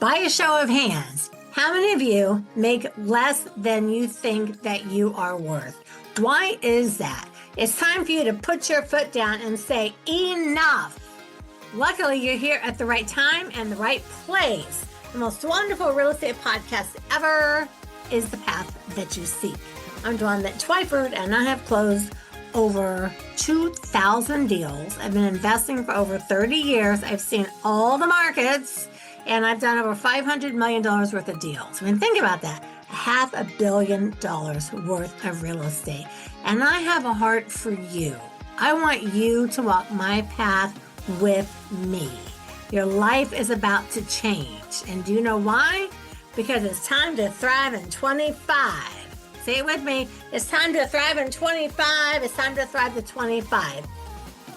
By a show of hands, how many of you make less than you think that you are worth? Why is that? It's time for you to put your foot down and say, enough. Luckily, you're here at the right time and the right place. The most wonderful real estate podcast ever is the path that you seek. I'm Dwanderful Twyford, and I have closed over 2,000 deals. I've been investing for over 30 years. I've seen all the markets, and I've done over $500 million worth of deals. I mean, think about that. $500 million worth of real estate. And I have a heart for you. I want you to walk my path with me. Your life is about to change. And do you know why? Because it's time to thrive in 25. Say it with me. It's time to thrive in 25. It's time to thrive to 25.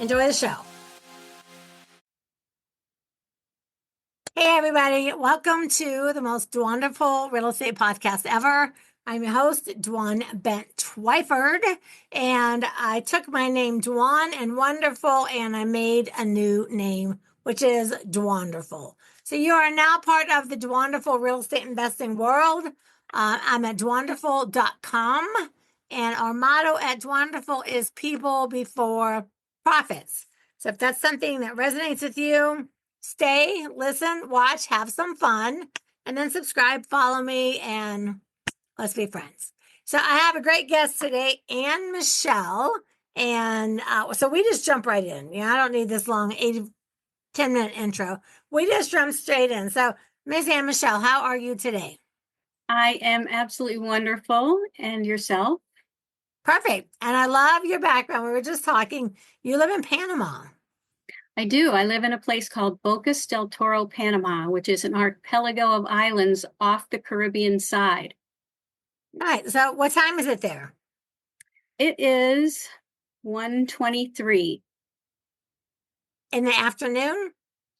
Enjoy the show. Hey, everybody. Welcome to the most wonderful real estate podcast ever. I'm your host, Dwan Bent Twyford, and I took my name Dwan and Wonderful, and I made a new name, which is Dwanderful. So you are now part of the Dwanderful real estate investing world. I'm at dwanderful.com, and our motto at Dwanderful is people before profits. So if that's something that resonates with you, stay, listen, watch, have some fun, and then subscribe, follow me, and let's be friends. So I have a great guest today, Ann Michelle, and so we just jump right in. I don't need this long 10-minute intro. We just jump straight in. So Miss Ann Michelle, how are you today? I am absolutely wonderful. And yourself? Perfect. And I love your background. We were just talking. You live in Panama. I do. I live in a place called Bocas del Toro, Panama, which is an archipelago of islands off the Caribbean side. All right. So what time is it there? It is 1:23. In the afternoon?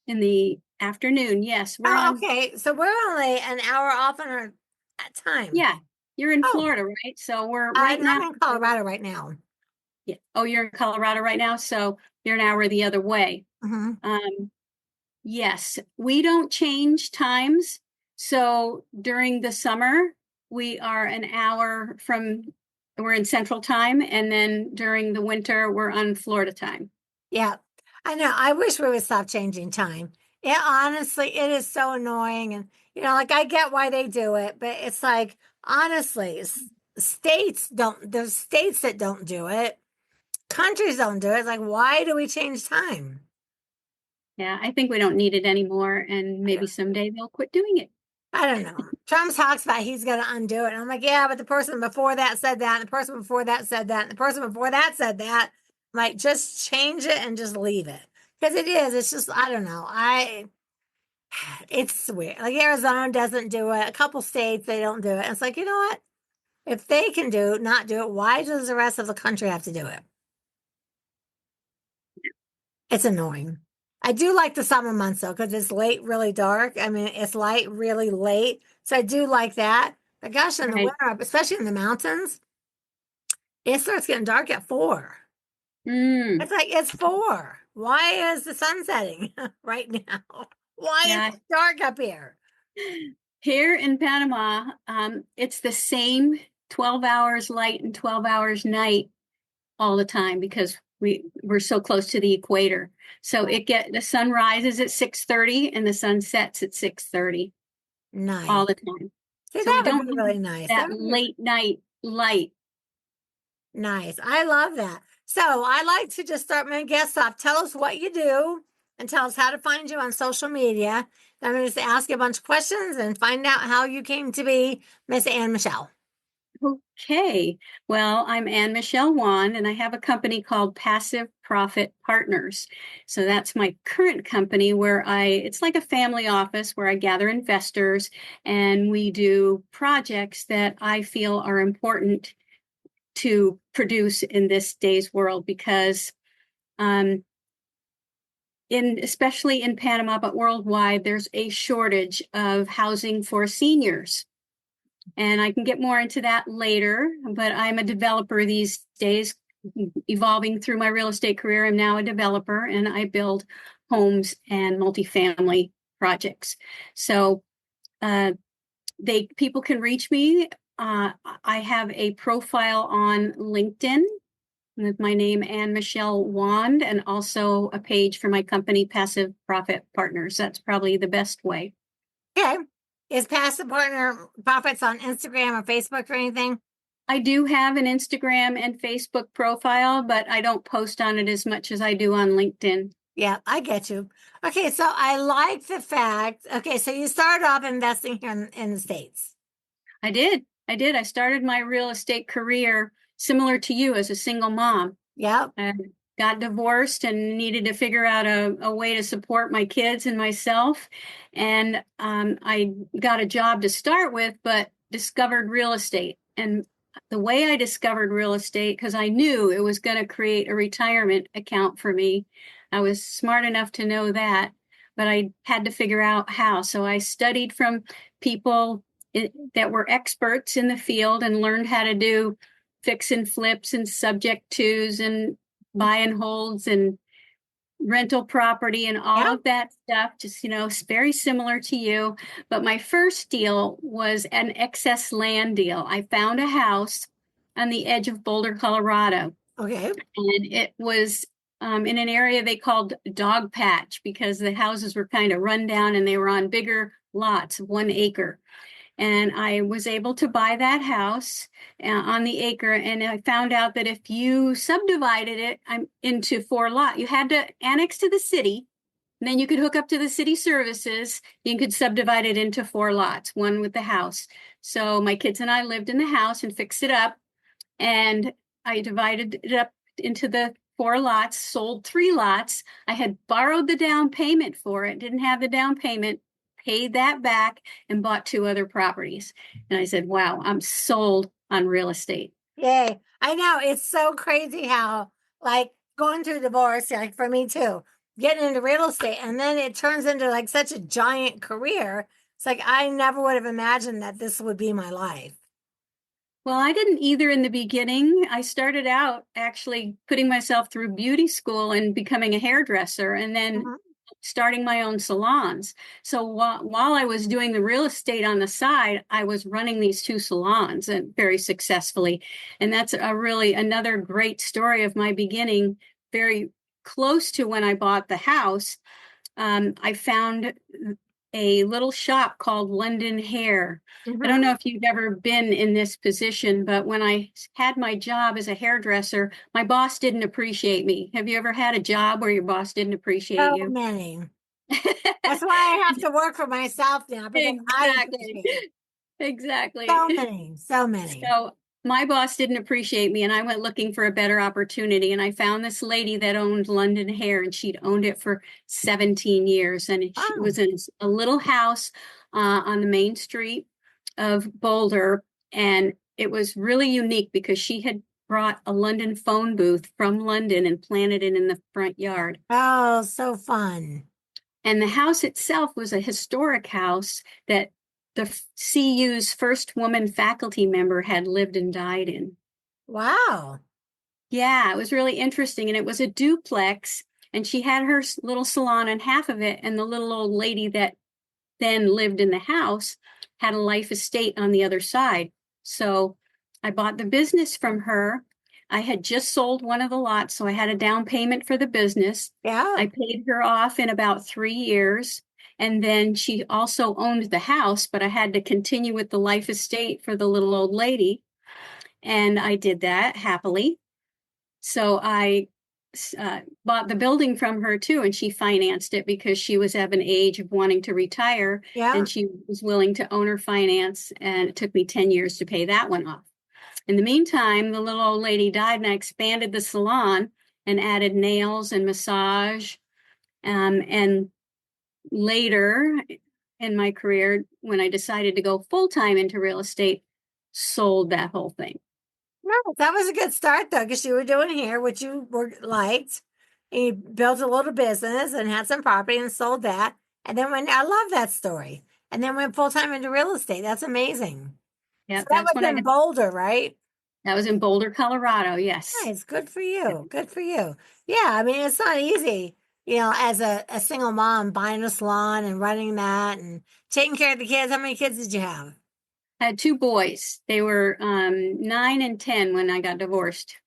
In the afternoon, yes. Okay. So we're only an hour off on our time. Yeah. You're in Florida, right? So we're I'm in Colorado right now. Yeah. Oh, you're in Colorado right now? So you're an hour the other way. Mm-hmm. Yes. We don't change times. So during the summer, we are an hour we're in Central Time, and then during the winter, we're on Florida time. Yeah, I know. I wish we would stop changing time. Yeah, honestly, it is so annoying. And, like I get why they do it, but it's like, honestly, there's states that don't do it. Countries don't do it. It's like, why do we change time? Yeah, I think we don't need it anymore, and maybe someday they'll quit doing it. I don't know. Trump talks about he's going to undo it. And I'm like, yeah, but the person before that said that, and the person before that said that, and the person before that said that. Like, just change it and just leave it. Because it's just, I don't know. It's weird. Like, Arizona doesn't do it. A couple states, they don't do it. And it's like, you know what? If they can not do it, why does the rest of the country have to do it? It's annoying. I do like the summer months, though, because it's late, really dark. I mean, it's light, really late. So I do like that. But gosh, in the winter, especially in the mountains, it starts getting dark at 4. It's like, it's 4. Why is the sun setting right now? Why is it dark up here? Here in Panama, it's the same 12 hours light and 12 hours night all the time because we're so close to the equator. So the sun rises at 6:30 and the sun sets at 6:30. Nice. All the time. See, so that would be really nice. That late night light. Nice. I love that. So I like to just start my guests off. Tell us what you do and tell us how to find you on social media. I'm going to just ask you a bunch of questions and find out how you came to be Miss Ann Michelle. Okay. Well, I'm Ann Michelle Wan, and I have a company called Passive Profit Partners. So that's my current company where it's like a family office where I gather investors and we do projects that I feel are important to produce in this day's world because especially in Panama, but worldwide, there's a shortage of housing for seniors. And I can get more into that later, but I'm a developer these days, evolving through my real estate career. I'm now a developer and I build homes and multifamily projects. So People can reach me. I have a profile on LinkedIn with my name, Anne Michelle Wand, and also a page for my company, Passive Profit Partners. That's probably the best way. Okay. Is Passive Partner Profits on Instagram or Facebook or anything? I do have an Instagram and Facebook profile, but I don't post on it as much as I do on LinkedIn. Yeah, I get you. Okay, so I like the fact. Okay, so you started off investing here in the States. I did. I started my real estate career similar to you as a single mom. Yep. I got divorced and needed to figure out a way to support my kids and myself. And I got a job to start with, but discovered real estate. And the way I discovered real estate, because I knew it was going to create a retirement account for me. I was smart enough to know that, but I had to figure out how. So I studied from people that were experts in the field and learned how to do fix and flips and subject tos and buy and holds and rental property and all Yeah. of that stuff, just, very similar to you. But my first deal was an excess land deal. I found a house on the edge of Boulder, Colorado. Okay. And it was in an area they called Dog Patch because the houses were kind of run down and they were on bigger lots, 1 acre. And I was able to buy that house on the acre. And I found out that if you subdivided it into 4 lots, you had to annex to the city. And then you could hook up to the city services. You could subdivide it into 4 lots, one with the house. So my kids and I lived in the house and fixed it up. And I divided it up into the 4 lots, sold 3 lots. I had borrowed the down payment for it, didn't have the down payment, paid that back, and bought 2 other properties. And I said, wow, I'm sold on real estate. Yay. I know. It's so crazy how, like, going through divorce, like for me too, getting into real estate, and then it turns into like such a giant career. It's like I never would have imagined that this would be my life. Well, I didn't either in the beginning. I started out actually putting myself through beauty school and becoming a hairdresser, and then Mhm. starting my own salons. So while I was doing the real estate on the side, I was running these 2 salons and very successfully. And that's a really another great story of my beginning, very close to when I bought the house. I found a little shop called London Hair. I don't Mhm. know if you've ever been in this position, but when I had my job as a hairdresser, my boss didn't appreciate me. Have you ever had a job where your boss didn't appreciate So you? many. That's why I have to work for myself now because I Exactly. appreciate it. Exactly. So many, so many. So my boss didn't appreciate me, and I went looking for a better opportunity. And I found this lady that owned London Hair, and she'd owned it for 17 years. And she Oh, was in a little house on the main street of Boulder. And it was really unique because she had brought a London phone booth from London and planted it in the front yard. oh, so fun. And the house itself was a historic house that the CU's first woman faculty member had lived and died in. Wow. Yeah, it was really interesting. And it was a duplex. And she had her little salon on half of it. And the little old lady that then lived in the house had a life estate on the other side. So I bought the business from her. I had just sold one of the lots, so I had a down payment for the business. Yeah. I paid her off in about 3 years. And then she also owned the house, but I had to continue with the life estate for the little old lady. And I did that happily. So I bought the building from her too, and she financed it because she was of an age of wanting to retire, Yeah. and she was willing to own her finance. And it took me 10 years to pay that one off. In the meantime, the little old lady died, and I expanded the salon and added nails and massage. And later in my career, when I decided to go full time into real estate, sold that whole thing. No, that was a good start though, because you were doing here, which you were liked, and you built a little business and had some property and sold that. And then I love that story. And then went full time into real estate. That's amazing. Yeah, So that that's was when I in got, Boulder, right? that was in Boulder, Colorado. Yes. Nice. Good for you. Good for you. Yeah, I mean, it's not easy as a single mom, buying a salon and running that and taking care of the kids. How many kids did you have? I had two boys. They were 9 and 10 when I got divorced.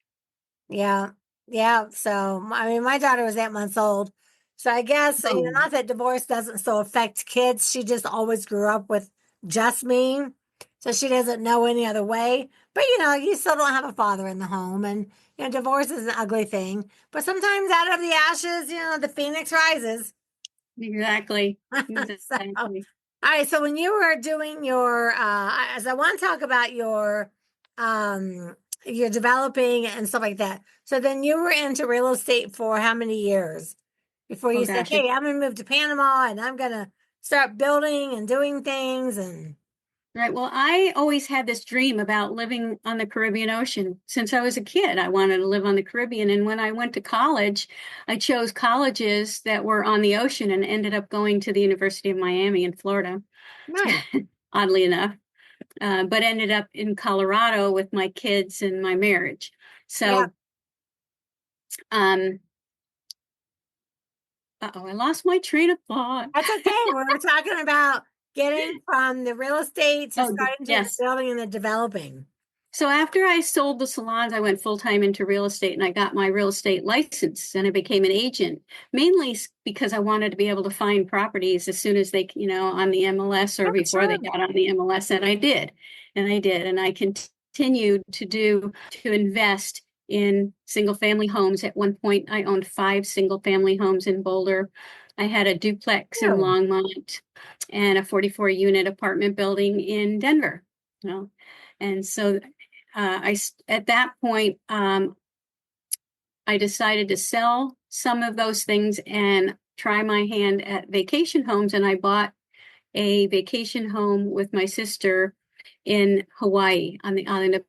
Yeah. Yeah. So, I mean, my daughter was 8 months old. So I guess, Oh, not that divorce doesn't so affect kids. She just always grew up with just me. So she doesn't know any other way. But, you still don't have a father in the home. And, divorce is an ugly thing. But sometimes out of the ashes, the phoenix rises. exactly. So, all Exactly. right. So when you were doing as I want to talk about your developing and stuff like that. So then you were into real estate for how many years before Oh you said, gosh, "Hey, I'm going to move to Panama and I'm going to start building and doing things." And right. Well, I always had this dream about living on the Caribbean Ocean. Since I was a kid, I wanted to live on the Caribbean. And when I went to college, I chose colleges that were on the ocean and ended up going to the University of Miami in Florida, nice. oddly enough, but ended up in Colorado with my kids and my marriage. Yeah, So, um, uh-oh, I lost my train of thought. that's okay. We're talking about getting from the real estate to Oh, starting to the yes. building and the developing. So after I sold the salons, I went full time into real estate and I got my real estate license and I became an agent, mainly because I wanted to be able to find properties as soon as they, on the MLS or Oh, before they sure. got on the MLS. And I did. And I did. And I continued to invest in single family homes. At one point, I owned 5 single family homes in Boulder. I had a duplex in Ew. Longmont and a 44 unit apartment building in Denver. You know, and so at that point, I decided to sell some of those things and try my hand at vacation homes. And I bought a vacation home with my sister in Hawaii on the island of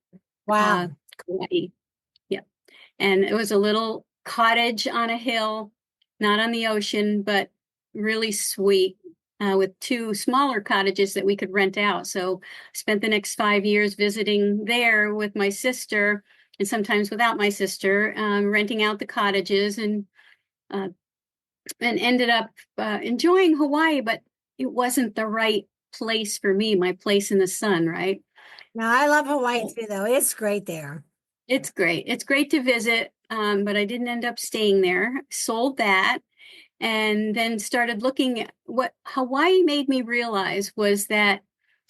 Wow. Kauai. Yeah. And it was a little cottage on a hill, not on the ocean, but really sweet. With two smaller cottages that we could rent out. So I spent the next 5 years visiting there with my sister and sometimes without my sister, renting out the cottages uh, and ended up enjoying Hawaii, but it wasn't the right place for me, my place in the sun, right? Now I love Hawaii too, though. It's great there. It's great. It's great to visit, but I didn't end up staying there. Sold that and then started looking at what Hawaii made me realize was that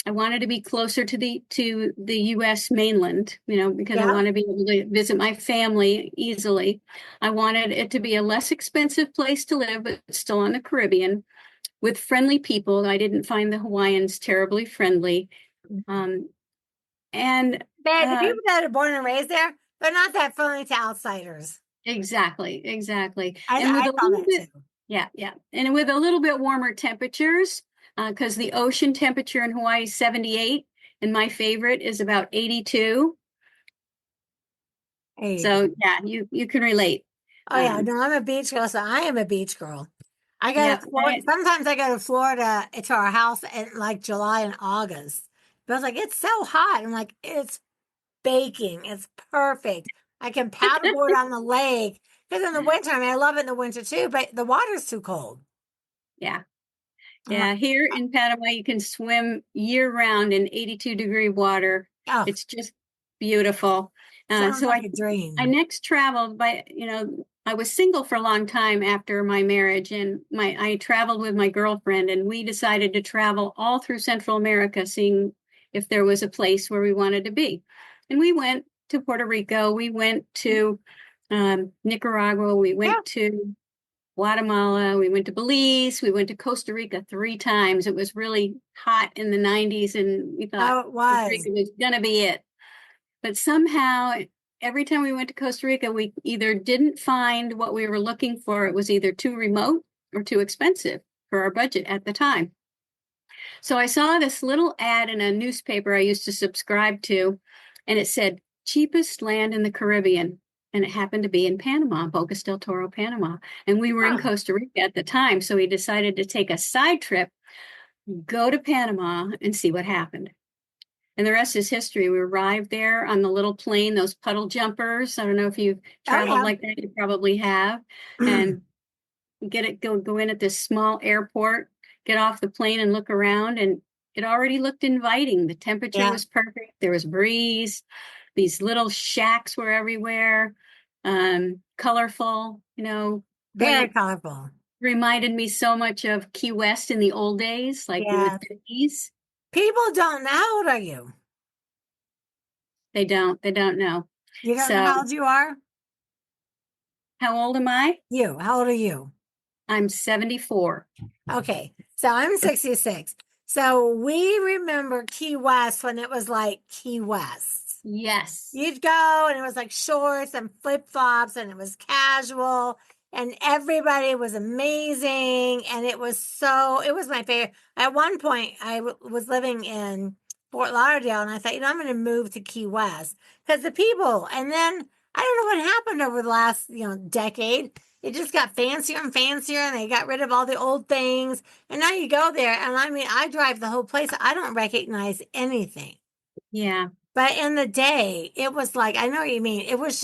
I wanted to be closer to the US mainland, because I Yeah. want to be able to visit my family easily. I wanted it to be a less expensive place to live, but still on the Caribbean with friendly people. I didn't find the Hawaiians terribly friendly. Um, and The uh, people that are born and raised there, they're not that friendly to outsiders. exactly, exactly. I, And with I a saw little that too. bit, yeah, yeah. And with a little bit warmer temperatures, because the ocean temperature in Hawaii is 78, and my favorite is about 82. There you go. So yeah, you can relate. Oh yeah, Um, no, I'm a beach girl, so I am a beach girl. I go yeah, to Florida. Sometimes I go to Florida to our house in like July and August. But it's like it's so hot. I'm like, it's baking. It's perfect. I can paddleboard on the lake. Because in the winter, I mean, I love it in the winter too, but the water's too cold. yeah, I'm like, yeah. Here in Panama, you can swim year round in 82-degree water. oh, It's just beautiful. sounds So like I a I dream. next traveled I was single for a long time after my marriage, and I traveled with my girlfriend, and we decided to travel all through Central America, seeing if there was a place where we wanted to be. And we went to Puerto Rico, we went to Nicaragua, we Yeah. went to Guatemala, we went to Belize, we went to Costa Rica 3 times. It was really hot in the 90s, and we thought Oh, it Costa was. Rica was going to be it. But somehow, every time we went to Costa Rica, we either didn't find what we were looking for, it was either too remote or too expensive for our budget at the time. So I saw this little ad in a newspaper I used to subscribe to, and it said, cheapest land in the Caribbean. And it happened to be in Panama, Bocas del Toro, Panama. And we were in Huh. Costa Rica at the time. So we decided to take a side trip, go to Panama, and see what happened. And the rest is history. We arrived there on the little plane, those puddle jumpers. I don't know if you've Oh, traveled yeah. like that. You probably have. And go in at this small airport, get off the plane and look around, and it already looked inviting. The temperature Yeah. was perfect. There was breeze. These little shacks were everywhere, colorful, Very quaint. colorful. Reminded me so much of Key West in the old days, like in the Yeah. 50s. People don't know. How old are you? They don't know. You don't know So how old you are? how old am I? You. How old are you? I'm 74. Okay. So I'm 66. So we remember Key West when it was like Key West. Yes. You'd go and it was like shorts and flip flops and it was casual and everybody was amazing. And it was my favorite. At one point, was living in Fort Lauderdale and I thought, I'm going to move to Key West because the people. And then I don't know what happened over the last, decade. It just got fancier and fancier and they got rid of all the old things. And now you go there and I mean, I drive the whole place. I don't recognize anything. Yeah. But in the day, it was like, I know what you mean. It was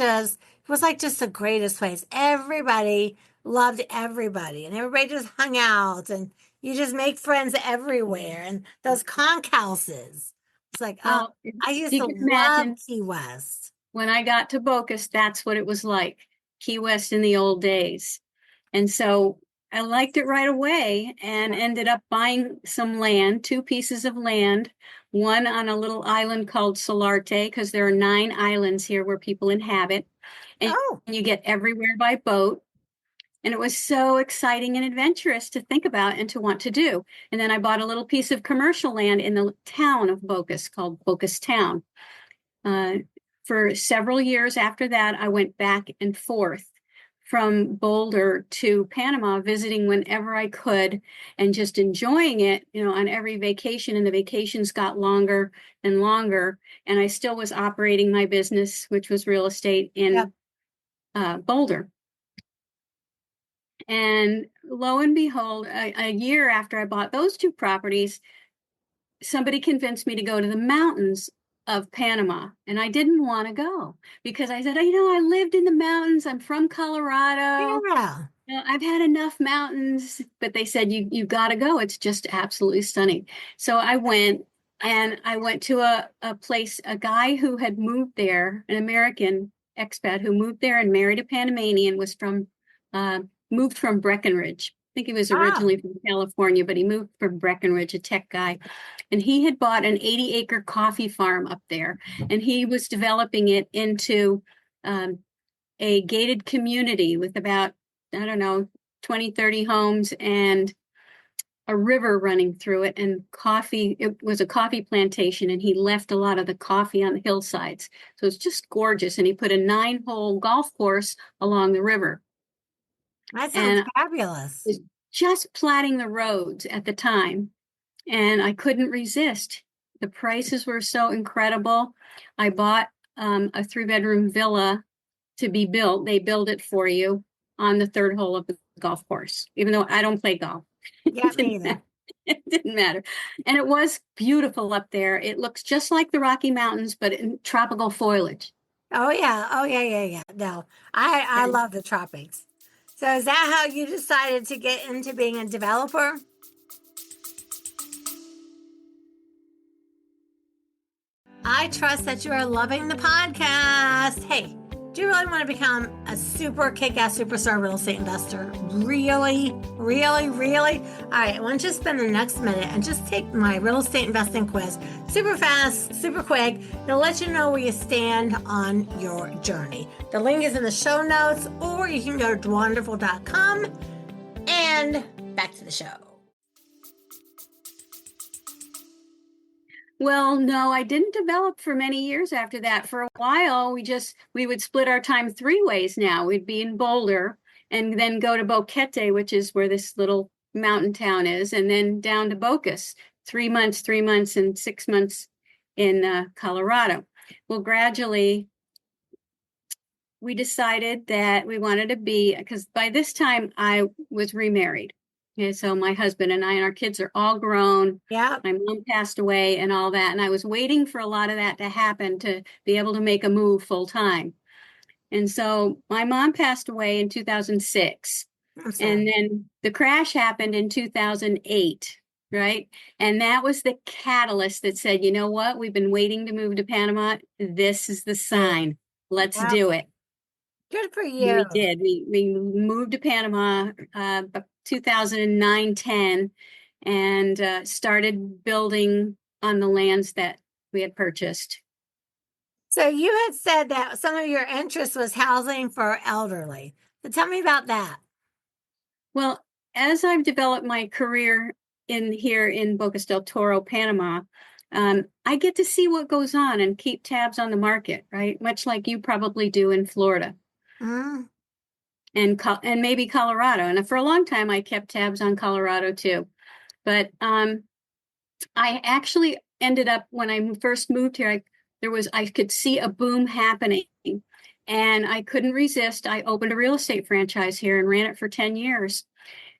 like just the greatest place. Everybody loved everybody and everybody just hung out and you just make friends everywhere. And those conch houses. It's like, oh, Well, I used you to can love imagine Key West. when I got to Bocas, that's what it was like, Key West in the old days. And so I liked it right away and ended up buying some land, 2 pieces of land, one on a little island called Solarte, because there are 9 islands here where people inhabit, and Oh, you get everywhere by boat. And it was so exciting and adventurous to think about and to want to do. And then I bought a little piece of commercial land in the town of Bocas called Bocas Town. Uh, for several years after that, I went back and forth from Boulder to Panama, visiting whenever I could and just enjoying it, on every vacation. And the vacations got longer and longer. And I still was operating my business, which was real estate yep. in Boulder. And lo and behold, a year after I bought those 2 properties, somebody convinced me to go to the mountains of Panama. And I didn't want to go because I said, I lived in the mountains. I'm from Colorado. Yeah. I've had enough mountains. But they said, you got to go. It's just absolutely stunning. So I went. And I went to a place, a guy who had moved there, an American expat who moved there and married a Panamanian, moved from Breckenridge. I think he was Oh, originally from California, but he moved from Breckenridge, a tech guy. And he had bought an 80-acre coffee farm up there, and he was developing it into a gated community with about, I don't know, 20, 30 homes and a river running through it and coffee. It was a coffee plantation, and he left a lot of the coffee on the hillsides. So it's just gorgeous. And he put a 9-hole golf course along the river. that sounds And fabulous. was just platting the roads at the time, and I couldn't resist. The prices were so incredible. I bought a 3-bedroom villa to be built. They build it for you on the 3rd hole of the golf course, even though I don't play golf. Yeah, me either. It didn't matter. And it was beautiful up there. It looks just like the Rocky Mountains, but in tropical foliage. Oh yeah. Oh yeah, yeah, yeah. No, I And love the tropics. So is that how you decided to get into being a developer? I trust that you are loving the podcast. Hey, do you really want to become a super kick-ass superstar real estate investor? Really? Really? Really? All right, I want you to spend the next minute and just take my real estate investing quiz. Super fast, super quick. It'll let you know where you stand on your journey. The link is in the show notes, or you can go to Dwanderful.com. And back to the show. well, no, I didn't develop for many years after that. For a while, we would split our time 3 ways now. We'd be in Boulder and then go to Boquete, which is where this little mountain town is, and then down to Bocas, 3 months, and 6 months in Colorado. Well, gradually, we decided that we wanted to be, because by this time I was remarried. Okay, so my husband and I and our kids are all grown. Yeah. My mom passed away and all that. And I was waiting for a lot of that to happen to be able to make a move full time. And so my mom passed away in 2006. I'm And sorry. then the crash happened in 2008, right? And that was the catalyst that said, you know what? We've been waiting to move to Panama. This is the sign. Let's Yep. do it. Good for And you. we did. We moved to Panama 2009, 10, and started building on the lands that we had purchased. So you had said that some of your interest was housing for elderly. So tell me about that. Well, as I've developed my career in here in Bocas del Toro, Panama, I get to see what goes on and keep tabs on the market, right? Much like you probably do in Florida Mm, and maybe Colorado. And for a long time, I kept tabs on Colorado too. But I actually ended up when I first moved here, I could see a boom happening, and I couldn't resist. I opened a real estate franchise here and ran it for 10 years.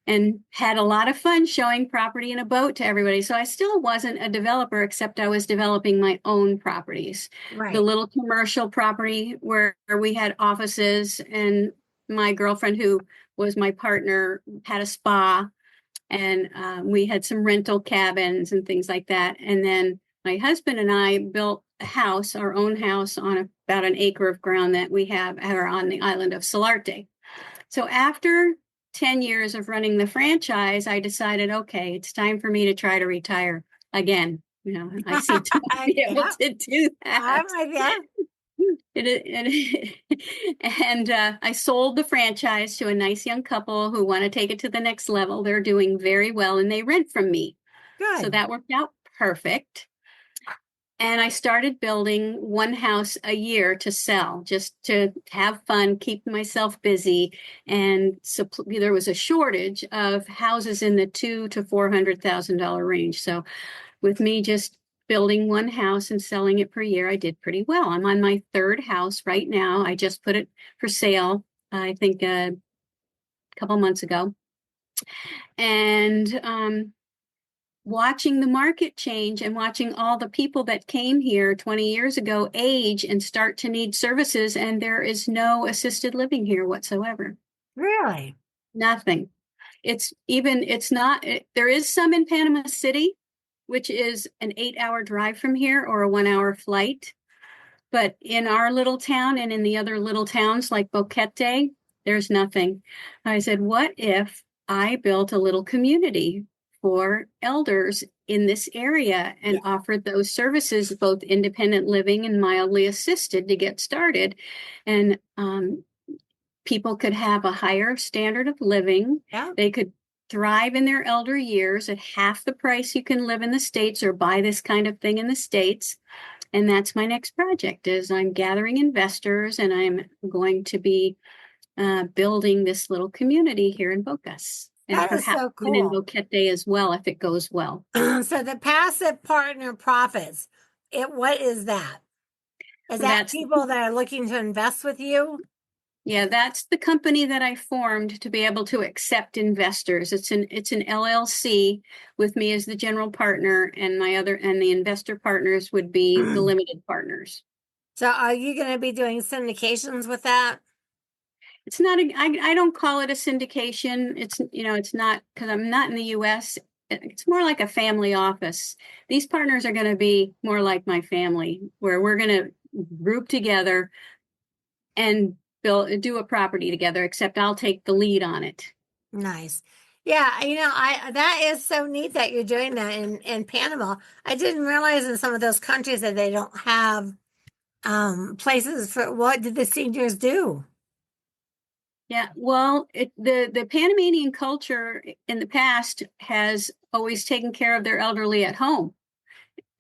And had a lot of fun showing property in a boat to everybody. So I still wasn't a developer, except I was developing my own properties. The right. little commercial property where we had offices, and my girlfriend, who was my partner, had a spa, and we had some rental cabins and things like that. And then my husband and I built a house, our own house, on about an acre of ground that we have on the island of Solarte. So after 10 years of running the franchise, I decided, okay, it's time for me to try to retire again. You know, I seem to be able Yeah, to do I'm that. with you. And I sold the franchise to a nice young couple who want to take it to the next level. They're doing very well and they rent from me. So Good. that worked out perfect. And I started building one house a year to sell, just to have fun, keep myself busy. And so there was a shortage of houses in the $200,000 to $400,000 range. So with me just building one house and selling it per year, I did pretty well. I'm on my third house right now. I just put it for sale, I think a couple months ago. And watching the market change and watching all the people that came here 20 years ago age and start to need services, and there is no assisted living here whatsoever. Really? Nothing. It's not, there is some in Panama City, which is an 8-hour drive from here or a 1-hour flight. But in our little town and in the other little towns like Boquete, there's nothing. I said, what if I built a little community for elders in this area and Yeah. offered those services, both independent living and mildly assisted, to get started? And people could have a higher standard of living. Yeah. They could thrive in their elder years at half the price you can live in the States or buy this kind of thing in the States. And that's my next project. Is I'm gathering investors, and I'm going to be building this little community here in Bocas, and That is perhaps so one in cool. Boquete as well if it goes well. So the passive partner profits, what is that? Is that That's people that are looking to invest with you? Yeah, that's the company that I formed to be able to accept investors. It's an LLC with me as the general partner, and the investor partners would be the limited partners. So are you going to be doing syndications with that? It's not I don't call it a syndication. It's not, because I'm not in the US. It's more like a family office. These partners are going to be more like my family, where we're going to group together and do a property together, except I'll take the lead on it. Nice. Yeah, I that is so neat that you're doing that in Panama. I didn't realize in some of those countries that they don't have places for what did the seniors do? Yeah, well, the Panamanian culture in the past has always taken care of their elderly at home.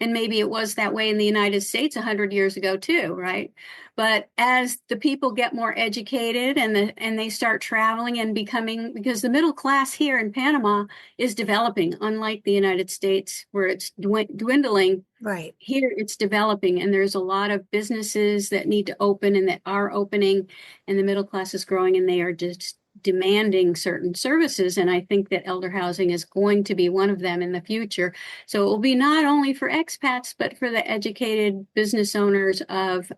And maybe it was that way in the United States 100 years ago too, right? But as the people get more educated and they start traveling and becoming, because the middle class here in Panama is developing, unlike the United States where it's dwindling. Right. Here it's developing, and there's a lot of businesses that need to open and that are opening, and the middle class is growing, and they are just demanding certain services. And I think that elder housing is going to be one of them in the future. So it will be not only for expats, but for the educated business owners of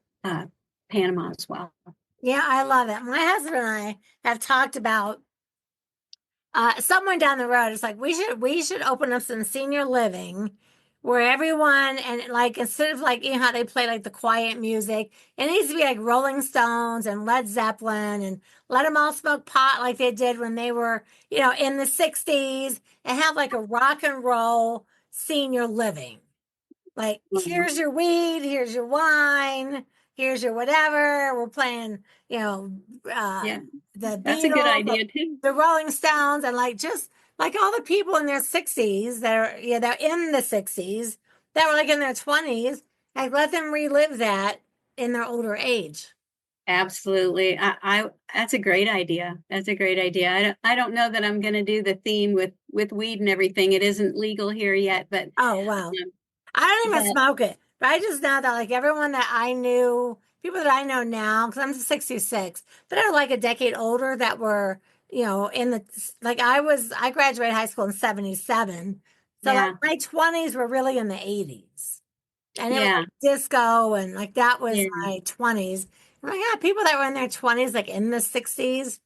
Panama as well. Yeah, I love it. My husband and I have talked about someone down the road is like, we should open up some senior living where everyone and like instead of like you know how they play like the quiet music, it needs to be like Rolling Stones and Led Zeppelin and let them all smoke pot like they did when they were in the 60s and have like a rock and roll senior living. Like, Mhm. here's your weed, here's your wine, here's your whatever. We're playing, you know, uh, Yeah, the that's a good Beatles, idea too. the Rolling Stones, and like just like all the people in their 60s that are, they're in the 60s that were like in their 20s, like let them relive that in their older age. Absolutely. That's a great idea. That's a great idea. I don't know that I'm going to do the theme with weed and everything. It isn't legal here yet, Oh, wow. I don't even but smoke it, but I just know that like everyone that I knew, people that I know now, because I'm 66, that are like a decade older that were, in the like I graduated high school in 77. So like yeah, my 20s were really in the 80s. And it was yeah, like disco and like that was yeah. my 20s. Oh my God, people that were in their 20s, like in the 60s,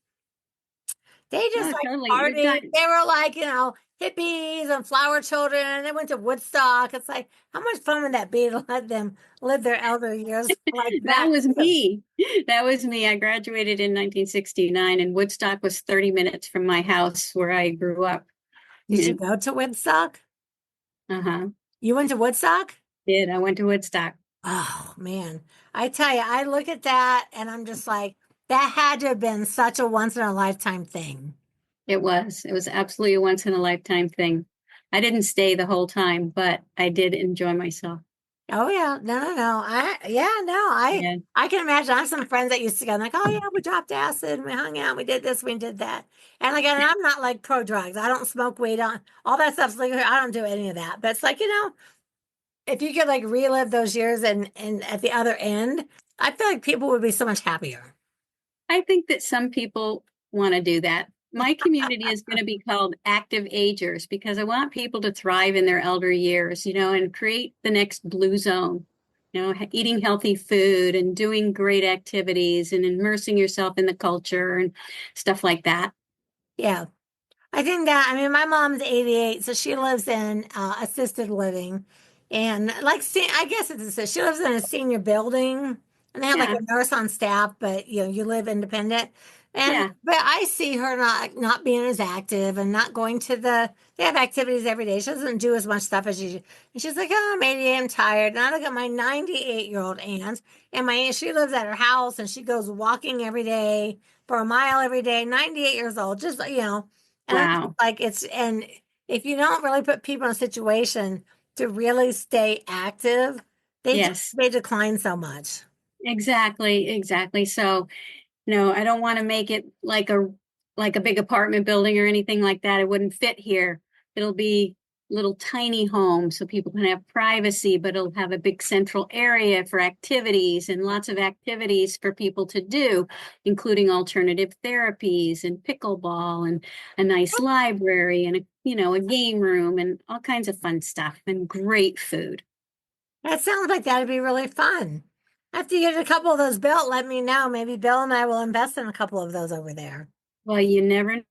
they just No, like totally. You've got partied. They were like, hippies and flower children. They went to Woodstock. It's like, how much fun would that be to let them live their elder years like that that was too? me. That was me. I graduated in 1969 and Woodstock was 30 minutes from my house where I grew up. Did you Yeah. go to Woodstock? Uh-huh. You went to Woodstock? Did. I went to Woodstock. Oh man. I tell you, I look at that and I'm just like, that had to have been such a once in a lifetime thing. It was. It was absolutely a once in a lifetime thing. I didn't stay the whole time, but I did enjoy myself. Oh yeah, no, no, no. I Yeah. I can imagine. I have some friends that used to go like, oh yeah, we dropped acid, and we hung out, we did this, we did that, and like, and I'm not like pro drugs. I don't smoke weed, on all that stuff's legal. I don't do any of that. But it's like if you could like relive those years and at the other end, I feel like people would be so much happier. I think that some people want to do that. My community is going to be called Active Agers because I want people to thrive in their elder years, and create the next blue zone, eating healthy food and doing great activities and immersing yourself in the culture and stuff like that. Yeah. I think that, I mean, my mom's 88, so she lives in assisted living. And like, I guess she lives in a senior building and they have like Yeah. a nurse on staff, but you live independent. Yeah. But I see her not being as active and not going to they have activities every day. She doesn't do as much stuff as you. And she's like, oh, I'm 88, I'm tired. And I look at my 98-year-old aunt and she lives at her house and she goes walking every day for a mile every day, 98 years old, just. And I'm just Wow. like, and if you don't really put people in a situation to really stay active, Yes. they decline so much. Exactly. Exactly. So, no, I don't want to make it like a big apartment building or anything like that. It wouldn't fit here. It'll be little tiny homes so people can have privacy, but it'll have a big central area for activities and lots of activities for people to do, including alternative therapies and pickleball and a nice library and a game room and all kinds of fun stuff and great food. That sounds like that'd be really fun. After you get a couple of those built, let me know. Maybe Bill and I will invest in a couple of those over there. Well, you never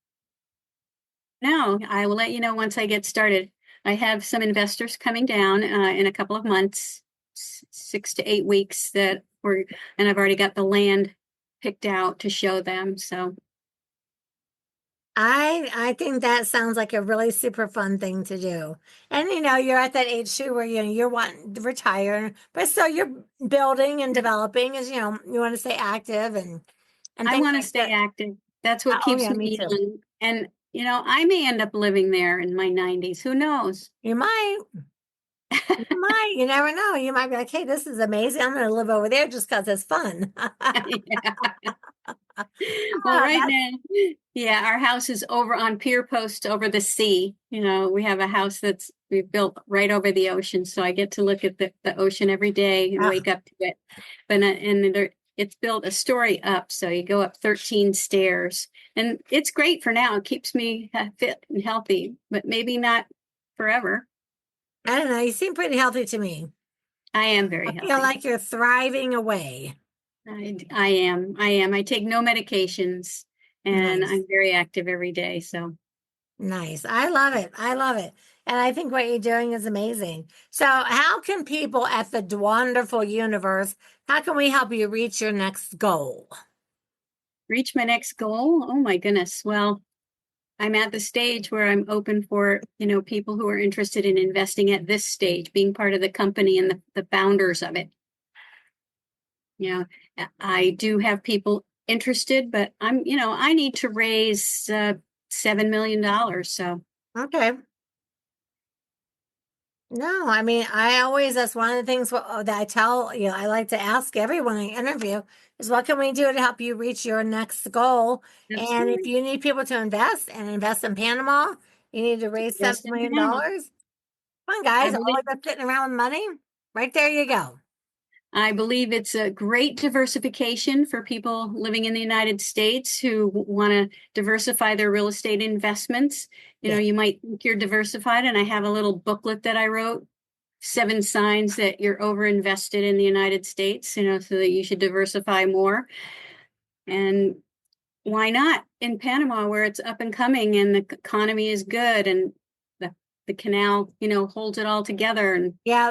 know. I will let you know once I get started. I have some investors coming down in a couple of months, 6 to 8 weeks and I've already got the land picked out to show them. So I think that sounds like a really super fun thing to do. And you're at that age too where you're wanting to retire, but still you're building and developing as you want to stay active and I things want to like stay that. active. That's what Oh keeps yeah, me me too. young. And, I may end up living there in my 90s. Who knows? You might, you never know. You might be like, hey, this is amazing. I'm going to live over there just because it's fun. Yeah. Well, Ah, right now, yeah, our house is over on pier post over the sea. We have a house we've built right over the ocean, so I get to look at the ocean every day and ah, wake up to it. But it's built a story up, so you go up 13 stairs, and it's great for now. It keeps me fit and healthy, but maybe not forever. I don't know. You seem pretty healthy to me. I am I very feel healthy. like you're thriving away. I am. I am. I take no medications, and Nice. I'm very active every day. So. Nice. I love it. I love it. And I think what you're doing is amazing. So, how can people at the Dwanderful universe, how can we help you reach your next goal? Reach my next goal? Oh my goodness. Well, I'm at the stage where I'm open for, people who are interested in investing at this stage, being part of the company and the founders of it. You I do have people interested, but I need to raise $7 million. So Okay. No, I mean, I always, that's one of the things that I tell, I like to ask everyone I interview is what can we do to help you reach your next goal? And if absolutely. you need people to invest and invest in Panama, you need to raise $7 Just in million. Panama. Come on, I guys, all believe of us sitting around with money. Right there you go. I believe it's a great diversification for people living in the United States who want to diversify their real estate investments. Yeah. You might think you're diversified, and I have a little booklet that I wrote, 7 signs that you're overinvested in the United States, so that you should diversify more. And why not in Panama, where it's up and coming and the economy is good and the canal, holds it all together. And Yeah.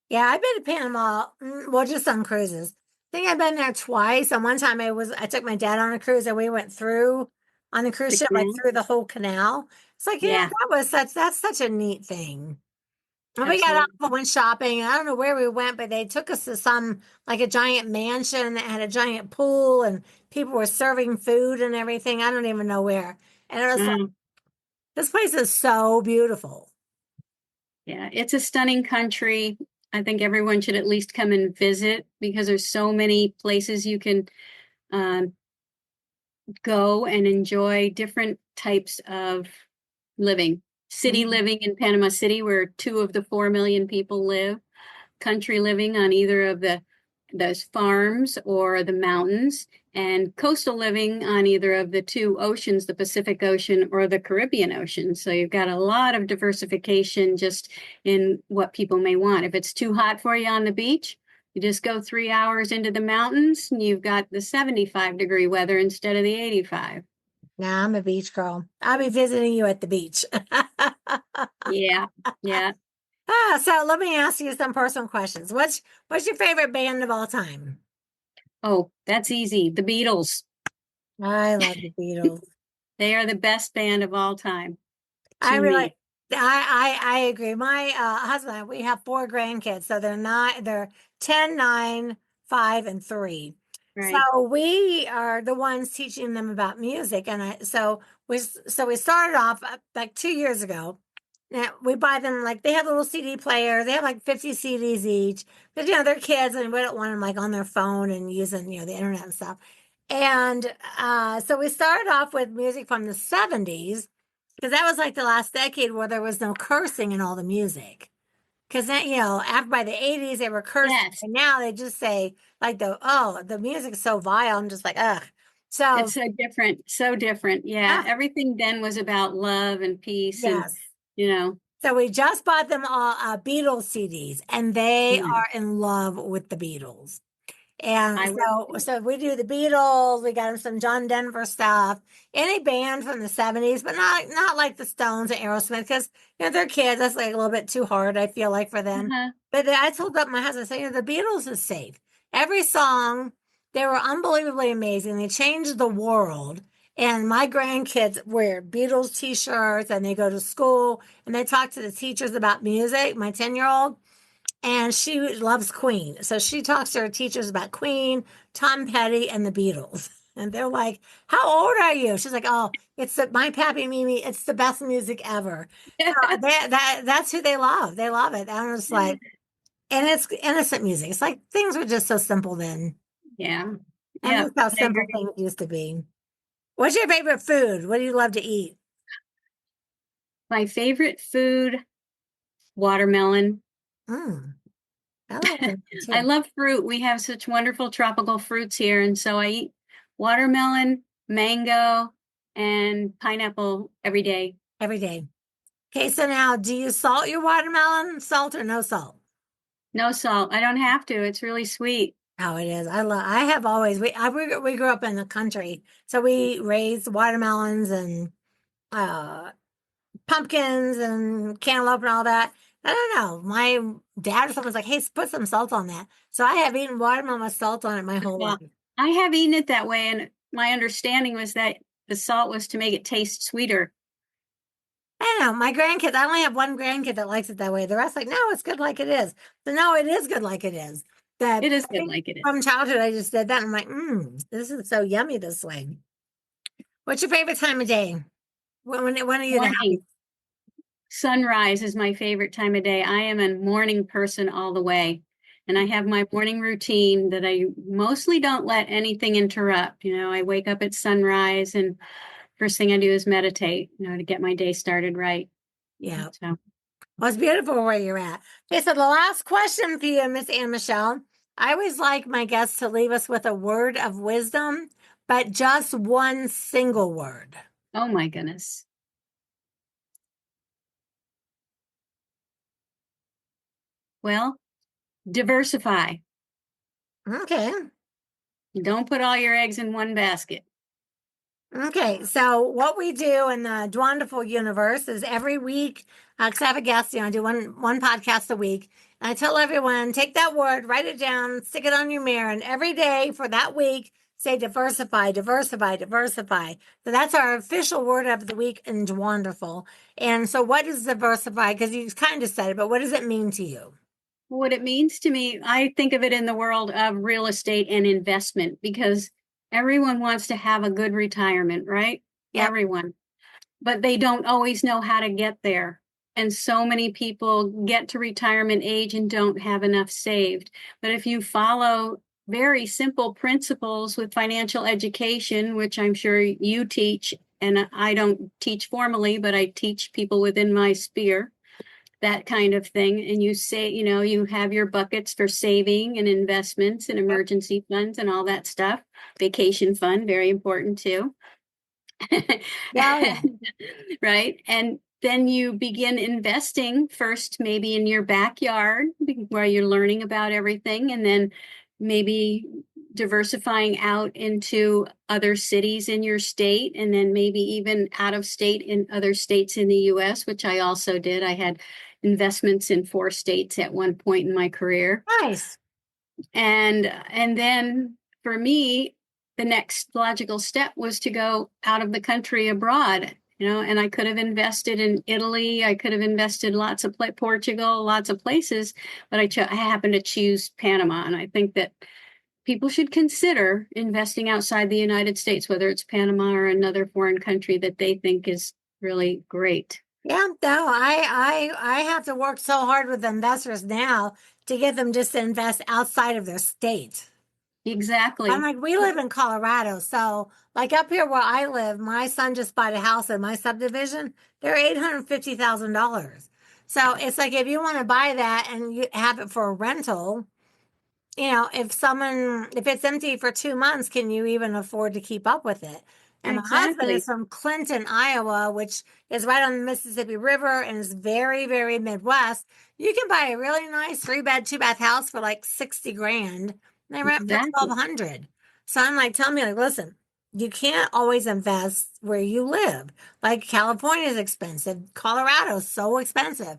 Yeah, I've been to Panama, well, just on cruises. I think I've been there twice. And one time I took my dad on a cruise and we went through on a cruise the ship, like canal, through the whole canal. It's like, yeah, that's such a neat thing. And we got off absolutely. and went shopping. And I don't know where we went, but they took us to some, like a giant mansion that had a giant pool and people were serving food and everything. I don't even know where. And it was like, Wow. this place is so beautiful. Yeah, it's a stunning country. I think everyone should at least come and visit because there's so many places you can um, go and enjoy different types of living. City Mhm. living in Panama City, where 2 of the 4 million people live, country living on either of those farms or the mountains, and coastal living on either of the two oceans, the Pacific Ocean or the Caribbean Ocean. So you've got a lot of diversification just in what people may want. If it's too hot for you on the beach, you just go 3 hours into the mountains and you've got the 75-degree weather instead of the 85. Nah, I'm a beach girl. I'll be visiting you at the beach. Yeah, yeah. So let me ask you some personal questions. What's your favorite band of all time? Oh, that's easy. The Beatles. I love the Beatles. They are the best band of all time I to really, me. I agree. My husband, we have four grandkids, so they're 10, 9, 5, and 3. Right. So we are the ones teaching them about music, and we started off like 2 years ago. And we buy them like they have a little CD player. They have like 50 CDs each, but they're kids, and we don't want them like on their phone and using the internet and stuff. And so we started off with music from the 70s because that was like the last decade where there was no cursing in all the music. Because then, after by the 80s, they were cursing. Yes. And now they just say, like, the music's so vile. I'm just like, ugh. So, It's so different, so different. Yeah, ah, everything then was about love and peace and, yes. you know, So we just bought them all Beatles CDs, and they yeah, are in love with the Beatles. And I would too. so we do the Beatles. We got them some John Denver stuff. Any band from the 70s, but not like the Stones or Aerosmith, because they're kids. That's like a little bit too hard, I feel like, for them. Uh-huh. But I told my husband, I said, the Beatles is safe. Every song, they were unbelievably amazing. They changed the world. And my grandkids wear Beatles t-shirts and they go to school and they talk to the teachers about music. My 10-year-old, and she loves Queen. So she talks to her teachers about Queen, Tom Petty, and the Beatles. And they're like, "How old are you?" She's like, "Oh, my Pappy Mimi. It's the best music ever." So that's who they love. They love it. And I'm just like, and it's innocent music. It's like things were just so simple then. Yeah. I Yeah, miss how I simple agree. things used to be. What's your favorite food? What do you love to eat? My favorite food, watermelon. Mm, I love them I too. love fruit. We have such wonderful tropical fruits here, and so I eat watermelon, mango, and pineapple every day. Every day. Okay, so now do you salt your watermelon? Salt or no salt? No salt. I don't have to. It's really sweet. Oh, it is. I have always, we grew up in the country. So we raised watermelons and uh, pumpkins and cantaloupe and all that. I don't know. My dad or someone's like, hey, put some salt on that. So I have eaten watermelon with salt on it my whole life. Well, I have eaten it that way, and my understanding was that the salt was to make it taste sweeter. I don't know. My grandkids, I only have one grandkid that likes it that way. The rest, like, no, it's good like it is. So, no, it is good like it is. That It is I good think like it is. from childhood, I just did that. I'm like, this is so yummy this way. What's your favorite time of day? When are you the Morning. happiest? Sunrise is my favorite time of day. I am a morning person all the way. And I have my morning routine that I mostly don't let anything interrupt. I wake up at sunrise and first thing I do is meditate, to get my day started right. Yeah. So, Well, it's beautiful where you're at. Okay, so the last question for you, Miss Anne Michelle. I always like my guests to leave us with a word of wisdom, but just one single word. oh my goodness. Well, diversify. Okay. Don't put all your eggs in one basket. Okay, so what we do in the Dwanderful universe is every week, because I have a guest, I do one podcast a week, and I tell everyone take that word, write it down, stick it on your mirror, and every day for that week, say diversify, diversify, diversify. So that's our official word of the week in Dwanderful. And so, what is diversify? Because you kind of said it, but what does it mean to you? What it means to me, I think of it in the world of real estate and investment because everyone wants to have a good retirement, right? Yep. Everyone. But they don't always know how to get there. And so many people get to retirement age and don't have enough saved. But if you follow very simple principles with financial education, which I'm sure you teach, and I don't teach formally, but I teach people within my sphere, that kind of thing. And you say, you have your buckets for saving and investments and Yep. emergency funds and all that stuff. Vacation fund, very important too. Yeah. Yeah. Right. And then you begin investing first, maybe in your backyard where you're learning about everything, and then maybe diversifying out into other cities in your state, and then maybe even out of state in other states in the US, which I also did. I had investments in 4 states at one point in my career. Nice. And then for me, the next logical step was to go out of the country abroad, and I could have invested in Italy. I could have invested lots of Portugal, lots of places, but I happened to choose Panama. And I think that people should consider investing outside the United States, whether it's Panama or another foreign country that they think is really great. Yeah, no, I have to work so hard with investors now to get them just to invest outside of their state. I'm Exactly. like, we live in Colorado, so like up here where I live, my son just bought a house in my subdivision. They're $850,000. So it's like if you want to buy that and you have it for a rental, if it's empty for 2 months, can you even afford to keep up with it? And my husband is Exactly. from Clinton, Iowa, which is right on the Mississippi River and is very, very Midwest. You can buy a really nice 3 bed, 2 bath house for like 60 grand. And they rent for Exactly. 1,200. So I'm like, tell me, like, listen, you can't always invest where you live. Like California is expensive. Colorado's so expensive.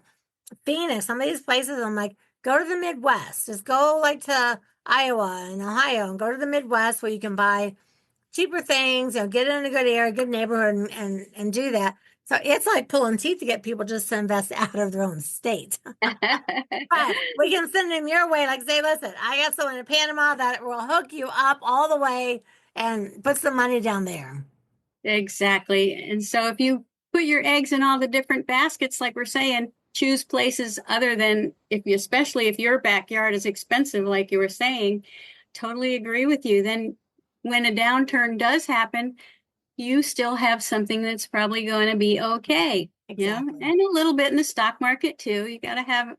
Phoenix, some of these places, I'm like, go to the Midwest. Just go like to Iowa and Ohio and go to the Midwest where you can buy cheaper things, get in a good area, good neighborhood, and do that. So it's like pulling teeth to get people just to invest out of their own state. But we can send them your way, like say, listen, I got someone in Panama that will hook you up all the way and put some money down there. Exactly. And so if you put your eggs in all the different baskets, like we're saying, choose places other than especially if your backyard is expensive, like you were saying, totally agree with you. Then when a downturn does happen, you still have something that's probably going to be okay. Exactly. And a little bit in the stock market too. You got to have a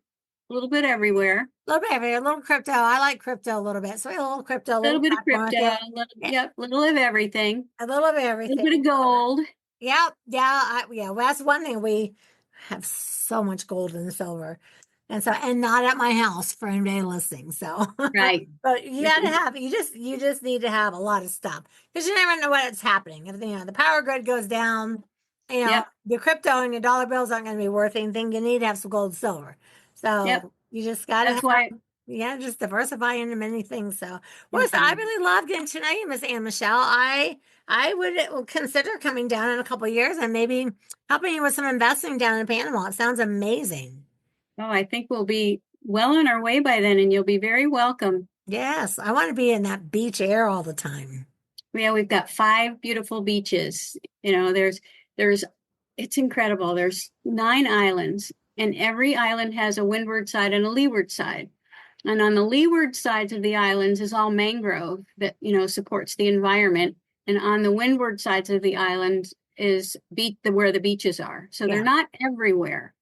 little bit everywhere. A little bit of a little crypto. I like crypto a little bit. So a little crypto, a A little little bit of stock crypto, market, yep, little of everything, a little of a little bit of everything. gold. Yeah, yeah, yeah. Well, that's one thing. We have so much gold and silver, and not at my house for anybody listening. So, Right. but you got to have you just need to have a lot of stuff because you never know what's happening. If the power grid goes down, Yep. your crypto and your dollar bills aren't going to be worth anything. You need to have some gold and silver. Yep. So you just got to That's why. just diversify into many things. So, well, so I Mhm. really love getting to know you, Miss Ann Michelle. I would consider coming down in a couple of years and maybe helping you with some investing down in Panama. It sounds amazing. Oh, I think we'll be well on our way by then, and you'll be very welcome. Yes, I want to be in that beach air all the time. Yeah, we've got 5 beautiful beaches. There's, it's incredible. There's 9 islands, and every island has a windward side and a leeward side. And on the leeward sides of the islands is all mangrove that, supports the environment. And on the windward sides of the island is where the beaches are. So they're Yeah. not everywhere,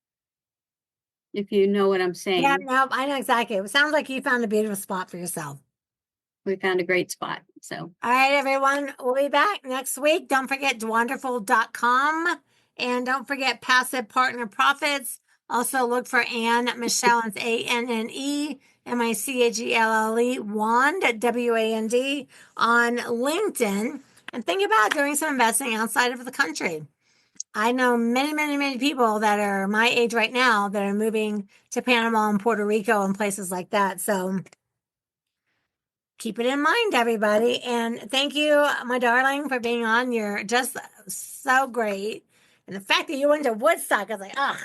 if you know what I'm Yeah, saying. no, I know exactly. It sounds like you found a beautiful spot for yourself. We found a great spot. So, All right, everyone. We'll be back next week. Don't forget Dwanderful.com. And don't forget Passive Partner Profits. Also look for Ann Michelle. It's ANNEMICHELLE Wand, WAND, on LinkedIn. And think about doing some investing outside of the country. I know many, many, many people that are my age right now that are moving to Panama and Puerto Rico and places like that. So keep it in mind, everybody. And thank you, my darling, for being on. You're just so great. And the fact that you went to Woodstock, I was like, ah,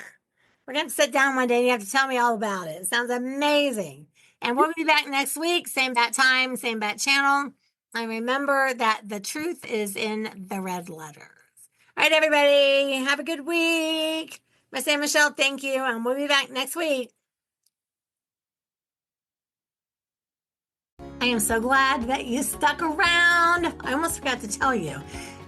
we're going to sit down one day and you have to tell me all about it. It sounds amazing. And we'll be back next week, same bat time, same bat channel. And remember that the truth is in the red letters. All right, everybody, have a good week. Miss Ann Michelle, thank you. And we'll be back next week. I am so glad that you stuck around. I almost forgot to tell you.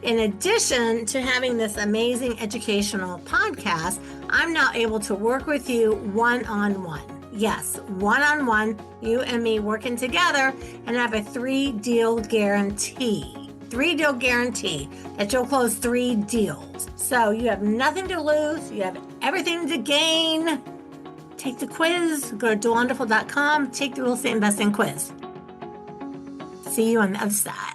In addition to having this amazing educational podcast, I'm now able to work with you one-on-one. Yes, one-on-one, you and me working together, and have a 3-deal guarantee. 3-deal guarantee that you'll close 3 deals. So you have nothing to lose. You have everything to gain. Take the quiz. Go to Dwanderful.com. Take the real estate investing quiz. See you on the other side.